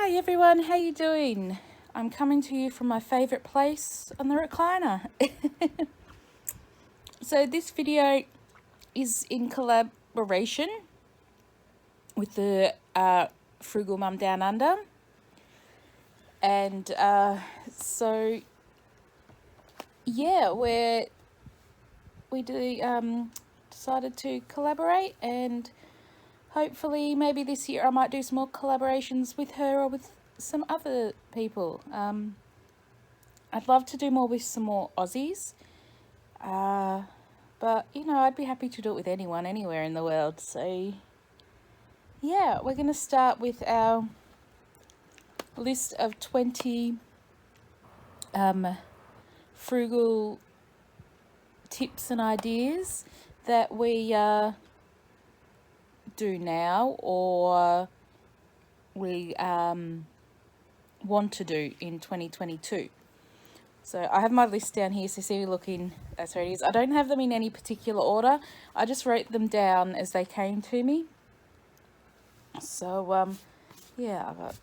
Hi everyone, how you doing? I'm coming to you from my favourite place on the recliner. So this video is in collaboration with the Frugal Mum Downunder, and so yeah, we decided to collaborate, and hopefully maybe this year I might do some more collaborations with her or with some other people. I'd love to do more with some more Aussies, but you know, I'd be happy to do it with anyone anywhere in the world. So yeah, we're going to start with our list of 20 frugal tips and ideas that we do now, or we want to do in 2022. So I have my list down here, so see me looking, that's where it is. I don't have them in any particular order, I just wrote them down as they came to me. So yeah, I've got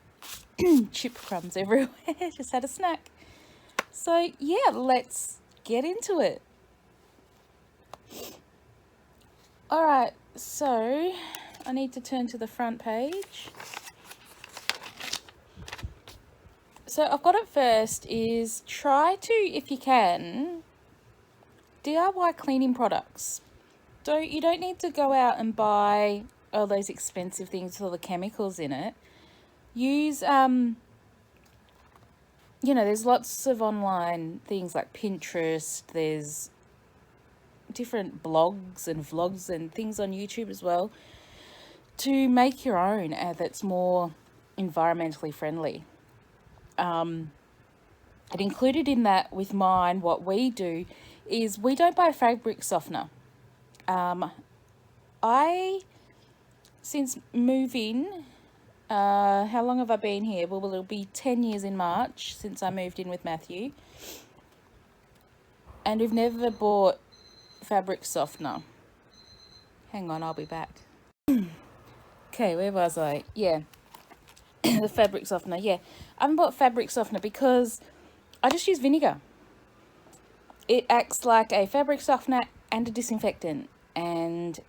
chip crumbs everywhere. Just had a snack. So yeah, let's get into it. Alright, so I need to turn to the front page. So I've got it first is try to, if you can, DIY cleaning products. You don't need to go out and buy all those expensive things with all the chemicals in it. Use, you know, there's lots of online things like Pinterest, there's different blogs and vlogs and things on YouTube as well to make your own that's more environmentally friendly. It included in that with mine, what we do is we don't buy fabric softener. Since moving, how long have I been here? Well, it'll be 10 years in March since I moved in with Matthew. And we've never bought fabric softener. Hang on, I'll be back. Okay, where was I? Yeah, the fabric softener, yeah. I haven't bought fabric softener because I just use vinegar. It acts like a fabric softener and a disinfectant, and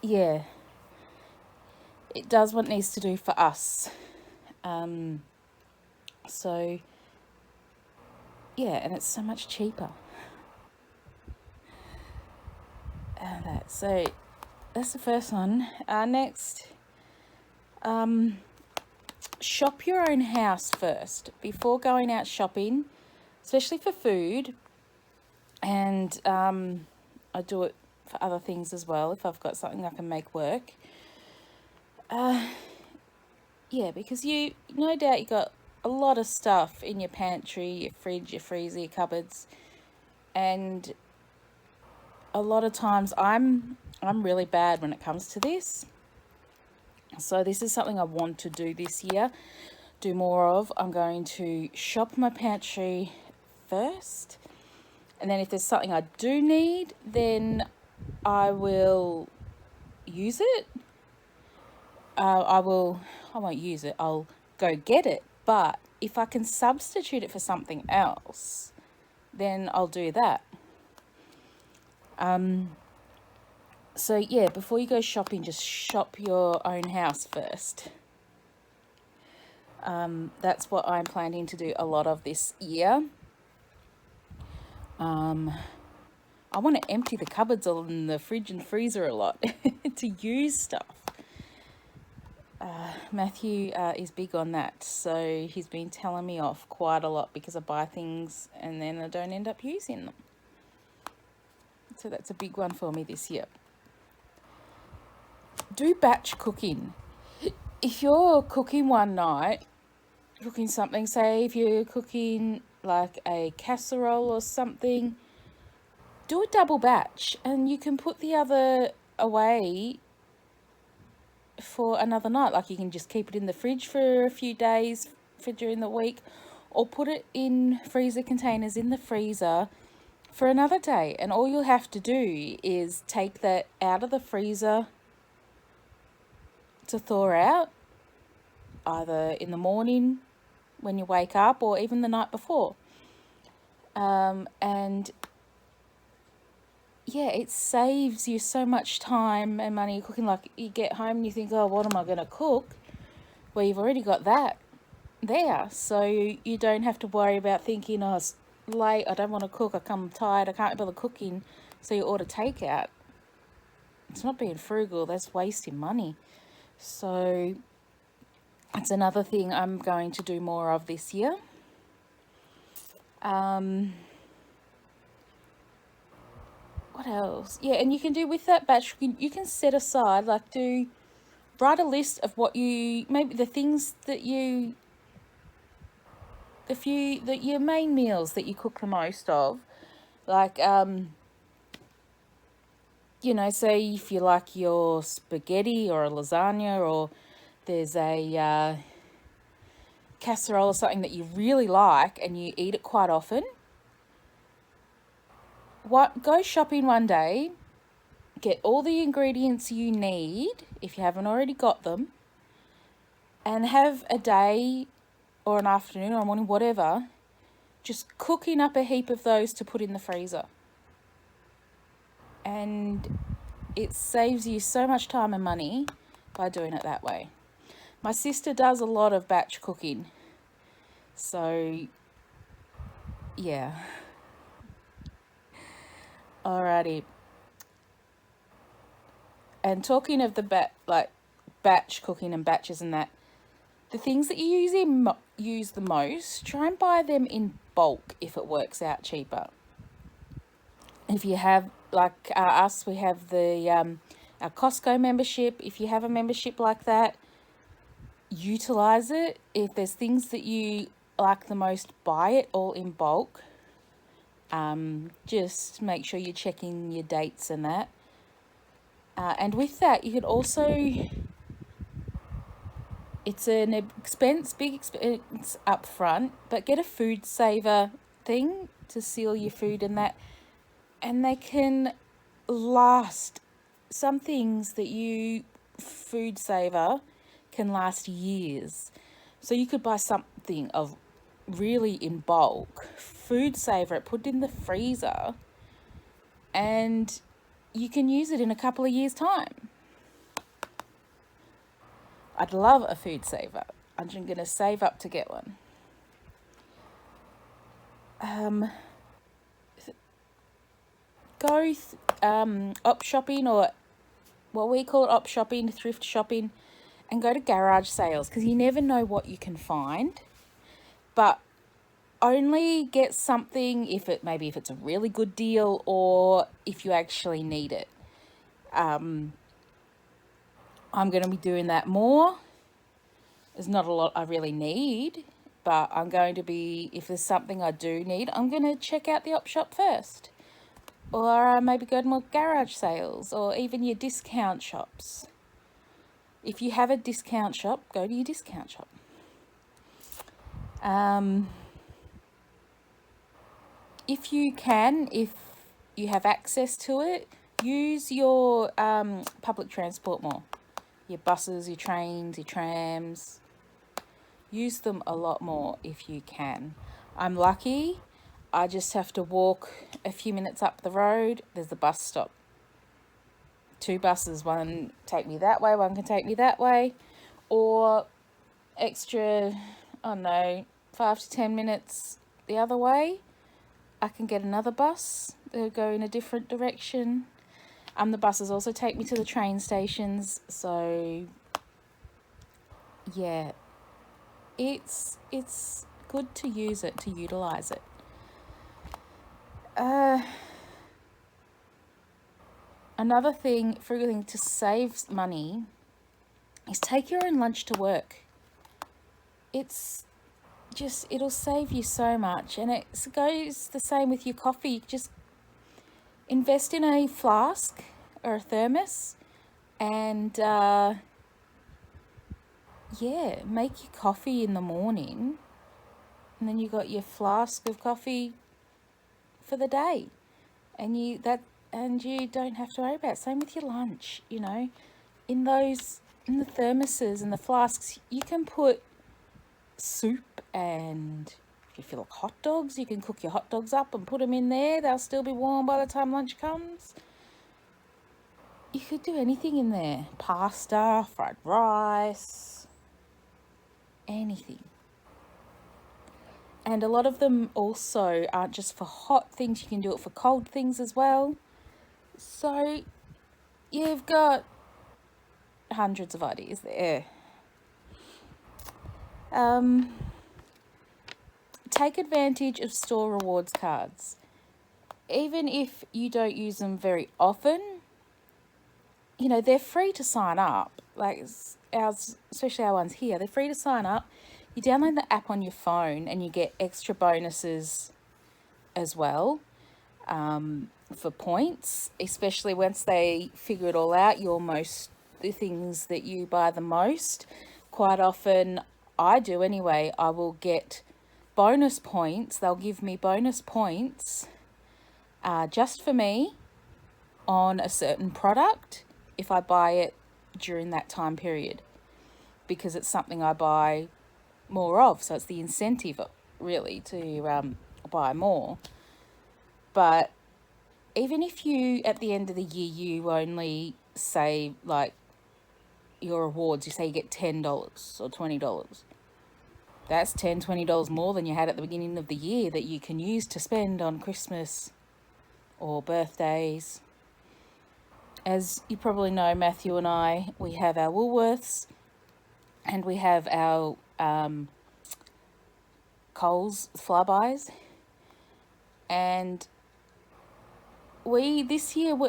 yeah, it does what it needs to do for us. So yeah, and it's so much cheaper. So that's the first one. Next, shop your own house first before going out shopping, especially for food. And I do it for other things as well if I've got something I can make work. Yeah, because you no doubt you got a lot of stuff in your pantry, your fridge, your freezer, your cupboards, and a lot of times I'm really bad when it comes to this. So this is something I want to do this year, do more of. I'm going to shop my pantry first, and then if there's something I do need, then I will use it. I won't use it, I'll go get it. But if I can substitute it for something else, then I'll do that. So yeah, before you go shopping, just shop your own house first. That's what I'm planning to do a lot of this year. I want to empty the cupboards in the fridge and freezer a lot to use stuff. Matthew is big on that, so he's been telling me off quite a lot because I buy things and then I don't end up using them. So that's a big one for me this year. Do batch cooking. If you're cooking one night, cooking something, say if you're cooking like a casserole or something, do a double batch and you can put the other away for another night. Like you can just keep it in the fridge for a few days for during the week, or put it in freezer containers in the freezer for another day, and all you'll have to do is take that out of the freezer to thaw out, either in the morning when you wake up or even the night before. And yeah, it saves you so much time and money cooking. Like, you get home and you think, oh, what am I going to cook? Well, you've already got that there, so you don't have to worry about thinking, oh, it's late, I don't want to cook, I come tired, I can't bother cooking, so you order takeout. It's not being frugal, that's wasting money. So that's another thing I'm going to do more of this year. What else? Yeah, and you can do with that batch, you can set aside, like, write a list of what you, maybe the things that you, your main meals that you cook the most of. Like, you know, say if you like your spaghetti or a lasagna, or there's a casserole or something that you really like and you eat it quite often, go shopping one day, get all the ingredients you need if you haven't already got them, and have a day or an afternoon or a morning, whatever, just cooking up a heap of those to put in the freezer. And it saves you so much time and money by doing it that way. My sister does a lot of batch cooking, so yeah. Alrighty. And talking of the batch cooking and batches and that, the things that you usually use the most, try and buy them in bulk if it works out cheaper. If you have, like us, we have the our Costco membership. If you have a membership like that, utilize it. If there's things that you like the most, buy it all in bulk. Just make sure you're checking your dates and that. And with that, you could also, it's an big expense up front, but get a food saver thing to seal your food and that. And they can last. Some things that you food saver can last years. So you could buy something of really in bulk, food saver it, put it in the freezer, and you can use it in a couple of years' time. I'd love a food saver. I'm going to save up to get one. Go op shopping, or what we call op shopping, thrift shopping, and go to garage sales, because you never know what you can find. But only get something if it's a really good deal, or if you actually need it. I'm going to be doing that more. There's not a lot I really need, but I'm going to be, if there's something I do need, I'm going to check out the op shop first. Or maybe go to more garage sales, or even your discount shops. If you have a discount shop, go to your discount shop. If you can, if you have access to it, use your public transport more. Your buses, your trains, your trams. Use them a lot more if you can. I'm lucky. I just have to walk a few minutes up the road. There's a bus stop. 2 buses, one take me that way, one can take me that way. Or extra, I don't know, 5 to 10 minutes the other way, I can get another bus. They'll go in a different direction. The buses also take me to the train stations. So yeah, it's good to use it, to utilize it. Another thing, frugal thing to save money, is take your own lunch to work. It'll save you so much, and it goes the same with your coffee. Just invest in a flask or a thermos, and make your coffee in the morning, and then you got your flask of coffee for the day, and you don't have to worry about it. Same with your lunch, in those in the thermoses and the flasks, you can put soup, and if you feel like hot dogs, you can cook your hot dogs up and put them in there. They'll still be warm by the time lunch comes. You could do anything in there. Pasta, fried rice, anything. And a lot of them also aren't just for hot things. You can do it for cold things as well. So you've got hundreds of ideas there. Take advantage of store rewards cards. Even if you don't use them very often, you know, they're free to sign up. Like ours, especially our ones here, they're free to sign up. You download the app on your phone and you get extra bonuses as well, for points, especially once they figure it all out, the things that you buy the most. Quite often, I do anyway, I will get bonus points. They'll give me bonus points just for me on a certain product if I buy it during that time period, because it's something I buy more of. So it's the incentive really to buy more. But even if you, at the end of the year, you only say, like, your rewards, you say you get $10 or $20, that's $10-20 more than you had at the beginning of the year that you can use to spend on Christmas or birthdays. As you probably know, Matthew and I, we have our Woolworths and we have our Coles Flybuys, and last year, we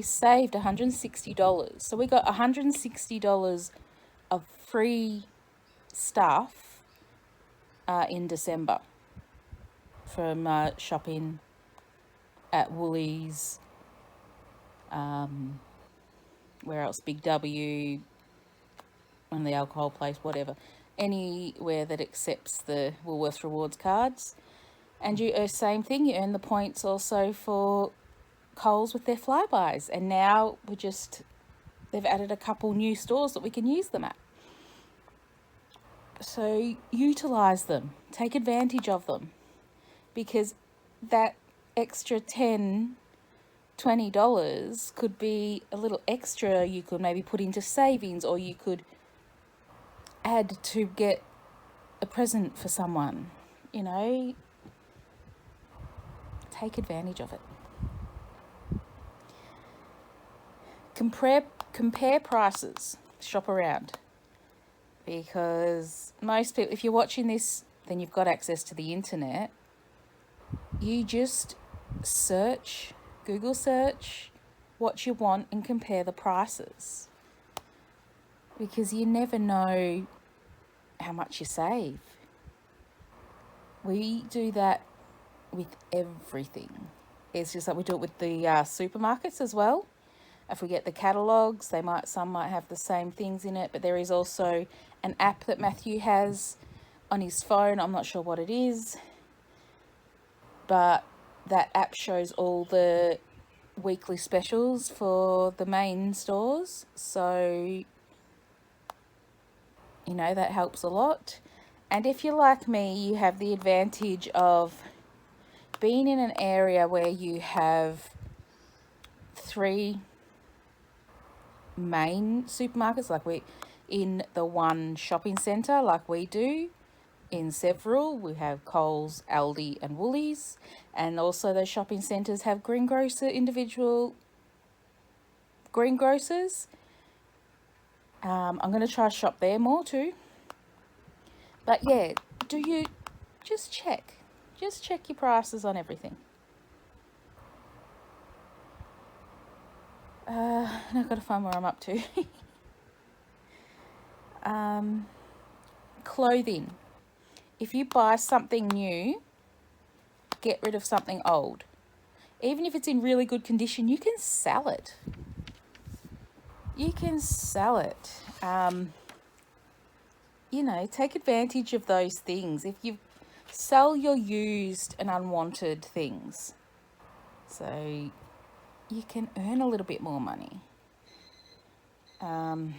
saved $160. So we got $160 of free stuff in December from shopping at Woolies, where else? Big W, and the alcohol place, whatever. Anywhere that accepts the Woolworths rewards cards. And you same thing, you earn the points also for Coles with their Flybys. And now they've added a couple new stores that we can use them at. So utilise them, take advantage of them, because that extra $10-20 could be a little extra you could maybe put into savings, or you could add to get a present for someone, you know. Take advantage of it. Compare prices. Shop around. Because most people, if you're watching this, then you've got access to the internet. You just Google search what you want and compare the prices. Because you never know how much you save. We do that with everything. It's just that we do it with the supermarkets as well. If we get the catalogues, some might have the same things in it, but there is also an app that Matthew has on his phone. I'm not sure what it is, but that app shows all the weekly specials for the main stores. So, you know, that helps a lot. And if you're like me, you have the advantage of being in an area where you have 3 main supermarkets, like we in the one shopping centre, like we do in several. We have Coles, Aldi and Woolies, and also those shopping centres have individual greengrocers. I'm going to try to shop there more too. But yeah, just check your prices on everything. And I've got to find where I'm up to. Clothing. If you buy something new, get rid of something old. Even if it's in really good condition, you can sell it. You know, take advantage of those things. If you sell your used and unwanted things, so you can earn a little bit more money. Okay,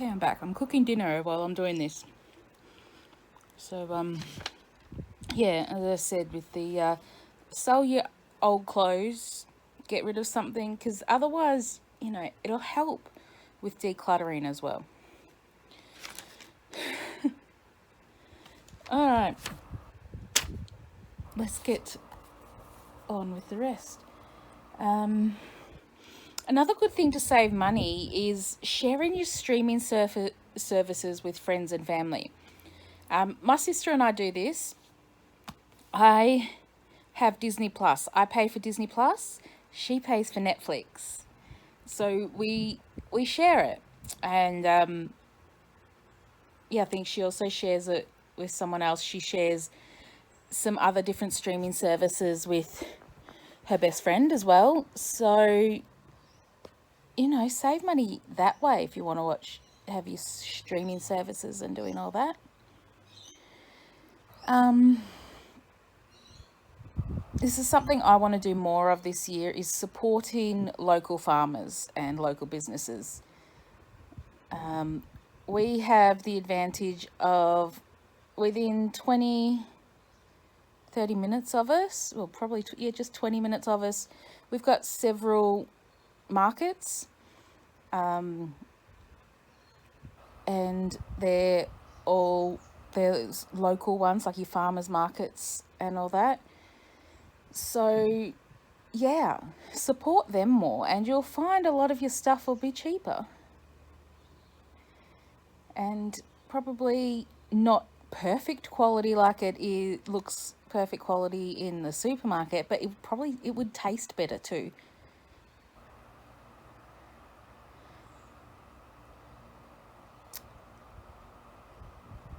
I'm back. I'm cooking dinner while I'm doing this. So, yeah, as I said, with the sell your old clothes, get rid of something, because otherwise, it'll help with decluttering as well. All right, let's get on with the rest. Another good thing to save money is sharing your streaming services with friends and family. My sister and I do this. I have Disney Plus. I pay for Disney Plus. She pays for Netflix. So we share it. And yeah, I think she also shares it with someone else. She shares some other different streaming services with her best friend as well. So, save money that way if you want to have your streaming services and doing all that. This is something I want to do more of this year, is supporting local farmers and local businesses. We have the advantage of within 20, 30 minutes of us, well, probably, just 20 minutes of us, we've got several markets, and they're local ones, like your farmers markets and all that. So yeah, support them more and you'll find a lot of your stuff will be cheaper, and probably not perfect quality like looks perfect quality in the supermarket, but it would taste better too.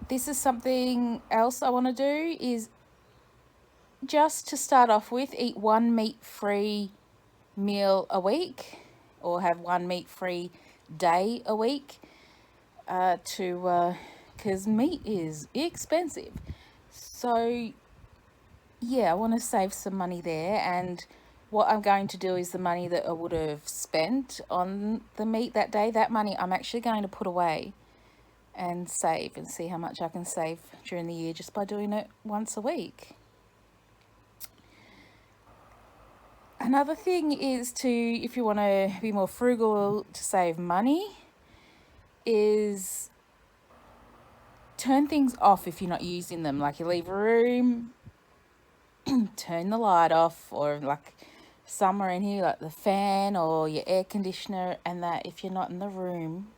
This is something else I want to do, is just to start off with, eat one meat-free meal a week, or have one meat-free day a week, because meat is expensive. So yeah, I want to save some money there, and what I'm going to do is the money that I would have spent on the meat that day, that money I'm actually going to put away and save, and see how much I can save during the year just by doing it once a week. Another thing is if you want to be more frugal to save money, is turn things off if you're not using them. Like, you leave a room, turn the light off, or like somewhere in here, like the fan or your air conditioner, and that if you're not in the room,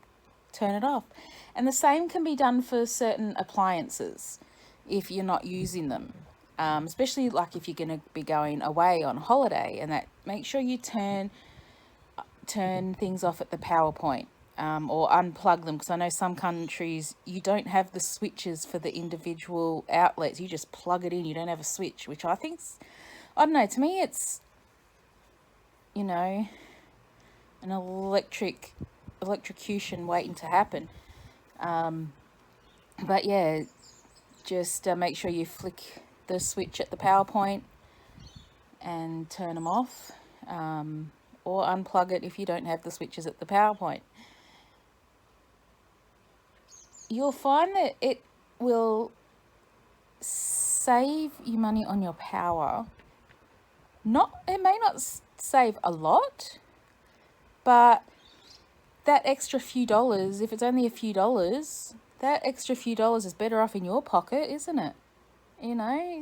turn it off. And the same can be done for certain appliances if you're not using them. Especially like if you're going to be going away on holiday, and that, make sure you turn things off at the power point, or unplug them, because I know some countries you don't have the switches for the individual outlets. You just plug it in, you don't have a switch, which I think's, I don't know, to me it's, an electrocution waiting to happen. But yeah, just make sure you flick the switch at the power point and turn them off, or unplug it if you don't have the switches at the power point. You'll find that it will save you money on your power. It may not save a lot, but that extra few dollars, if it's only a few dollars, that extra few dollars is better off in your pocket, isn't it?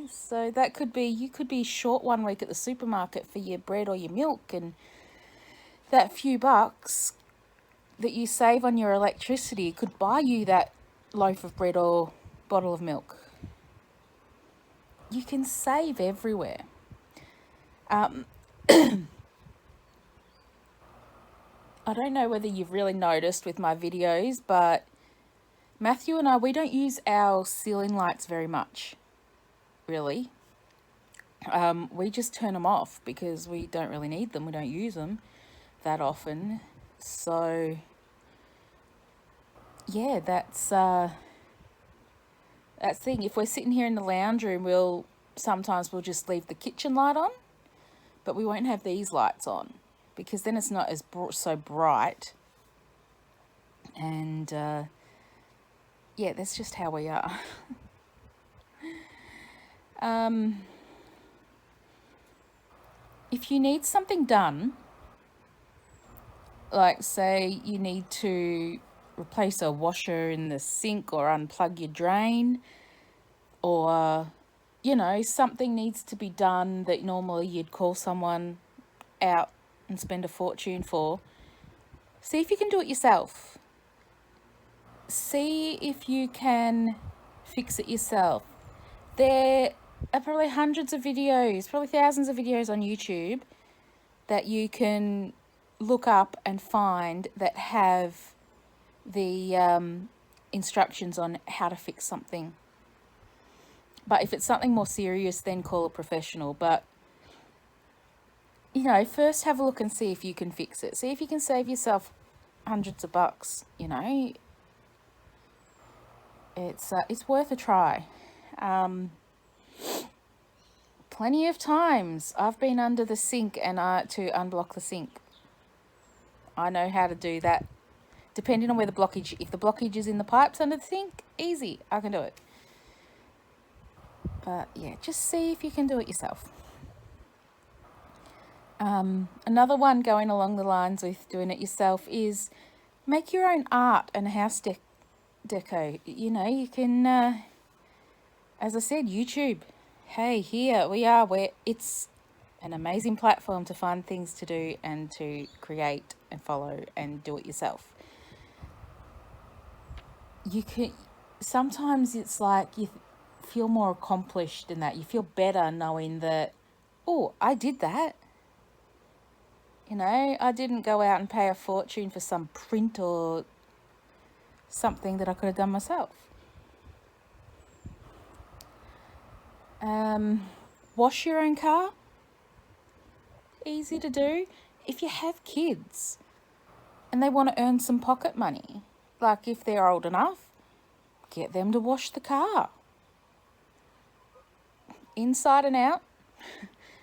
So that could be, you could be short one week at the supermarket for your bread or your milk, and that few bucks that you save on your electricity could buy you that loaf of bread or bottle of milk. You can save everywhere. I don't know whether you've really noticed with my videos, but Matthew and I, we don't use our ceiling lights very much, really. We just turn them off because we don't really need them. We don't use them that often. So yeah, that's the thing. If we're sitting here in the lounge room, sometimes we'll just leave the kitchen light on, but we won't have these lights on. because then it's not as so bright. And yeah, that's just how we are. If you need something done, like say you need to replace a washer in the sink or unplug your drain, or something needs to be done that normally you'd call someone out and spend a fortune for, see if you can do it yourself. See if you can fix it yourself. There are probably hundreds of videos, probably thousands of videos on YouTube that you can look up and find that have the instructions on how to fix something. But if it's something more serious, then call a professional. But first have a look and see if you can fix it. See if you can save yourself hundreds of bucks. It's worth a try. Plenty of times I've been under the sink and to unblock the sink. I know how to do that. Depending on where the blockage, if the blockage is in the pipes under the sink, easy, I can do it. But yeah, just see if you can do it yourself. Another one going along the lines with doing it yourself is make your own art and house deco. You can, as I said, YouTube. Hey, here we are, where it's an amazing platform to find things to do and to create and follow and do it yourself. Sometimes it's like you feel more accomplished in that. You feel better knowing that, oh, I did that. I didn't go out and pay a fortune for some print or something that I could have done myself. Wash your own car. Easy to do. If you have kids and they want to earn some pocket money, like if they're old enough, get them to wash the car. Inside and out.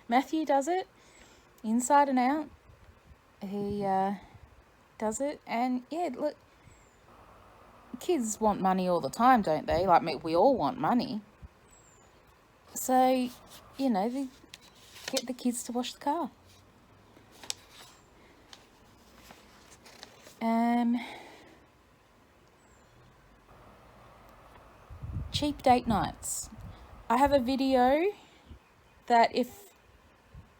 Matthew does it. Inside and out. He does it. And yeah, look, kids want money all the time, don't they? Like we all want money. So, they get the kids to wash the car. Cheap date nights. I have a video that if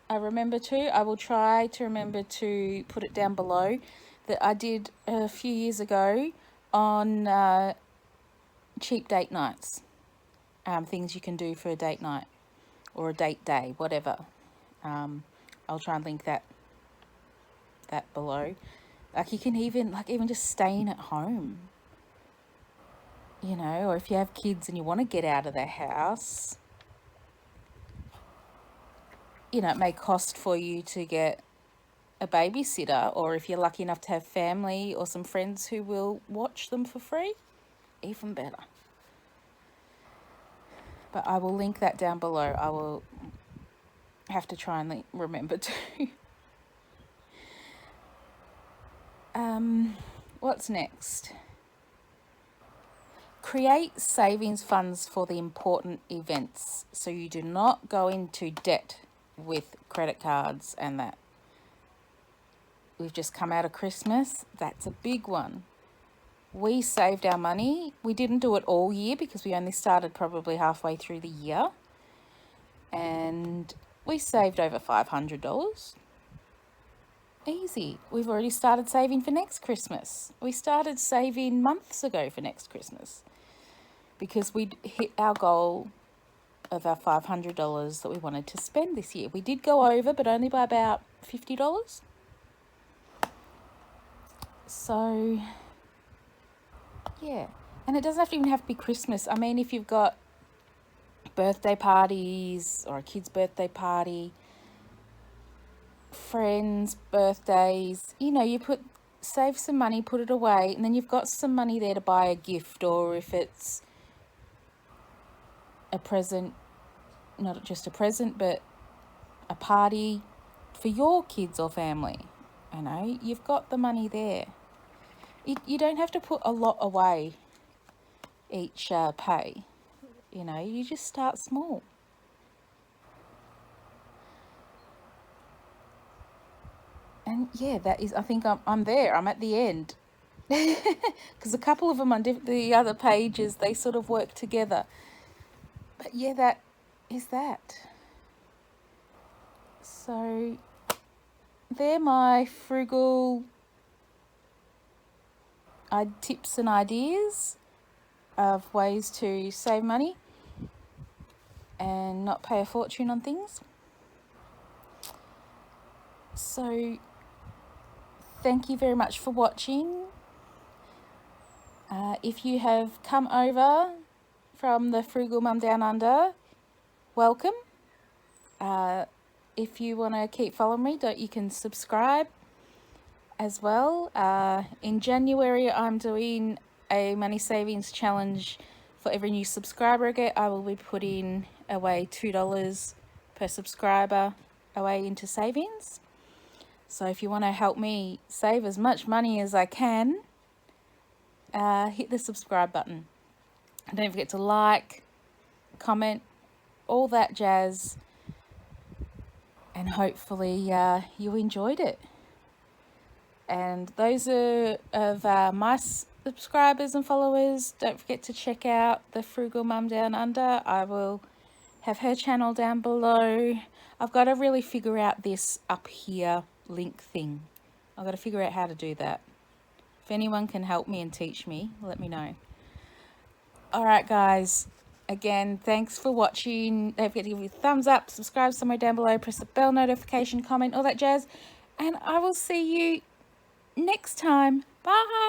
I remember to, I will try to remember to put it down below, that I did a few years ago on cheap date nights. Things you can do for a date night or a date day, whatever. I'll try and link that below. Like you can even just staying at home, or if you have kids and you want to get out of the house, it may cost for you to get a babysitter, or if you're lucky enough to have family or some friends who will watch them for free, even better. But I will link that down below. I will have to try and remember to. What's next? Create savings funds for the important events so you do not go into debt with credit cards and that. We've just come out of Christmas. That's a big one. We saved our money. We didn't do it all year because we only started probably halfway through the year. And we saved over $500. Easy. We've already started saving for next Christmas. We started saving months ago for next Christmas because we'd hit our goal of our $500 that we wanted to spend this year. We did go over, but only by about $50. So, yeah. And it doesn't have to even have to be Christmas. I mean, if you've got birthday parties or a kid's birthday party, friends' birthdays, you save some money, put it away, and then you've got some money there to buy a gift, or if it's a present, not just a present, but a party for your kids or family. You know, you've got the money there. You don't have to put a lot away each pay. You know, you just start small. And yeah, that is, I think I'm there. I'm at the end. Because a couple of them on the other pages, they sort of work together. But yeah, that is that. So they're my frugal tips and ideas of ways to save money and not pay a fortune on things. So thank you very much for watching. If you have come over from the Frugal Mum Downunder, welcome. If you want to keep following me, you can subscribe as well. In January, I'm doing a money savings challenge. For every new subscriber I get, I will be putting away $2 per subscriber away into savings. So if you want to help me save as much money as I can, hit the subscribe button. And don't forget to like, comment, all that jazz. And hopefully you enjoyed it. And those are of my subscribers and followers, don't forget to check out the Frugal Mum Downunder. I will have her channel down below. I've got to really figure out this up here link thing. I've got to figure out how to do that. If anyone can help me and teach me, let me know. Alright guys, again, thanks for watching. Don't forget to give me a thumbs up, subscribe somewhere down below, press the bell notification, comment, all that jazz. And I will see you next time. Bye!